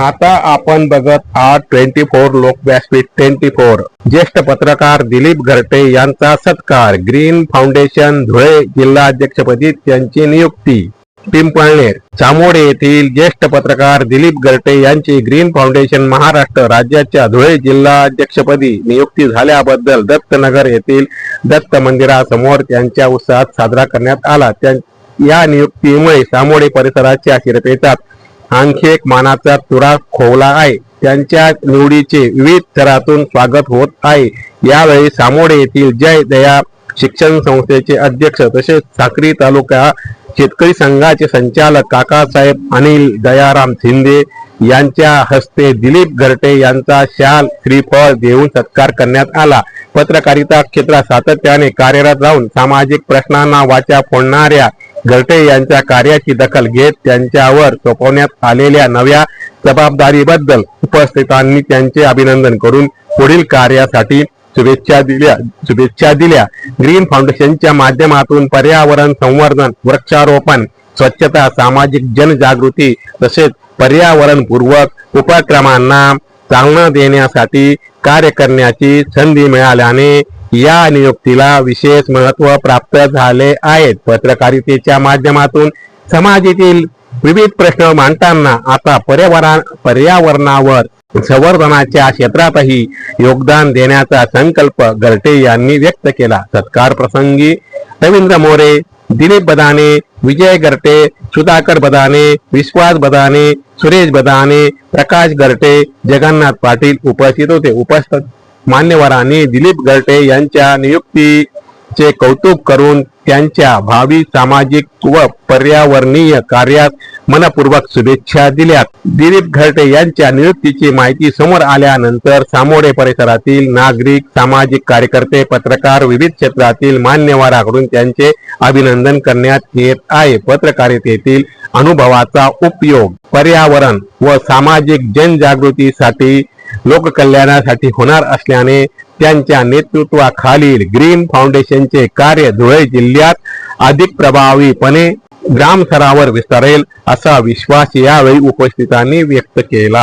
आता आपण बघत आहात 24 लोक व्यासपीठ 24. ज्येष्ठ पत्रकार दिलीप घरटे यांचा सत्कार. ग्रीन फाउंडेशन धुळे जिल्हाध्यक्षपदी त्यांची नियुक्ती. पिंपळनेर चामोडे येथील ज्येष्ठ पत्रकार दिलीप घरटे यांची ग्रीन फाउंडेशन महाराष्ट्र राज्याच्या धुळे जिल्हाध्यक्षपदी नियुक्ती झाल्याबद्दल दत्तनगर येथील दत्त मंदिरासमोर त्यांच्या उत्साहात साजरा करण्यात आला. या नियुक्तीमुळे चामोडे परिसराच्या शिरपेचात आणखी एक मानाचा तुरा खोवला आहे. त्यांच्या निवडीचे विविध स्तरातून स्वागत होत आहे. यावेळी चामोडे येथील जय दया शिक्षण संस्थेचे अध्यक्ष तसेच साक्री तालुका शेतकरी संघाचे संचालक काकासाहेब अनिल दयाराम शिंदे यांच्या हस्ते दिलीप घरटे यांचा शाल श्रीफळ देऊन सत्कार करण्यात आला. पत्रकारिता क्षेत्रात सातत्याने कार्यरत राहून सामाजिक प्रश्नांना वाचा फोडणाऱ्या घरटे यांच्या कार्याची दखल घेत त्यांच्यावर सोपवण्यात आलेल्या नव्या जबाबदारीबद्दल उपस्थितांनी त्यांचे अभिनंदन करून पुढील कार्यासाठी शुभेच्छा दिल्या. ग्रीन फाउंडेशनच्या माध्यमातून पर्यावरण संवर्धन, वृक्षारोपण, स्वच्छता, सामाजिक जनजागृती तसेच पर्यावरणपूर्वक उपक्रमांना चालना देण्यासाठी कार्य करण्याची संधी मिळाल्याने या नियुक्तीला विशेष महत्त्व प्राप्त झाले आहे. पत्रकारितेच्या माध्यमातून समाजातील विविध प्रश्न मांडताना आता पर्यावरणावर संवर्धनाच्या क्षेत्रातही योगदान देण्याचा संकल्प घरटे यांनी व्यक्त केला. सत्कार प्रसंगी रवींद्र मोरे, दिलीप बदाने, विजय घरटे, सुधाकर बदाने, विश्वास बदाने, सुरेश बदाने, प्रकाश घरटे, जगन्नाथ पाटील उपस्थित होते. उपस्थित मान्यवरांनी दिलीप घरटे यांच्या नियुक्तीचे कौतुक करून त्यांच्या भावी सामाजिक व पर्यावरणीय कार्यात मनपूर्वक शुभेच्छा दिल्या. दिलीप घरटे यांच्या नियुक्तीची माहिती समोर आल्यानंतर चामोडे परिसरातील नागरिक, सामाजिक कार्यकर्ते, पत्रकार, विविध क्षेत्रातील मान्यवरांकडून त्यांचे अभिनंदन करण्यात येत आहे. पत्रकारितेतील अनुभवाचा उपयोग पर्यावरण व सामाजिक जनजागृतीसाठी, लोककल्याणासाठी होणार असल्याने त्यांच्या नेतृत्वाखालील ग्रीन फाउंडेशनचे कार्य धुळे जिल्ह्यात अधिक प्रभावीपणे ग्रामस्तरावर विस्तारेल असा विश्वास यावेळी उपस्थितांनी व्यक्त केला.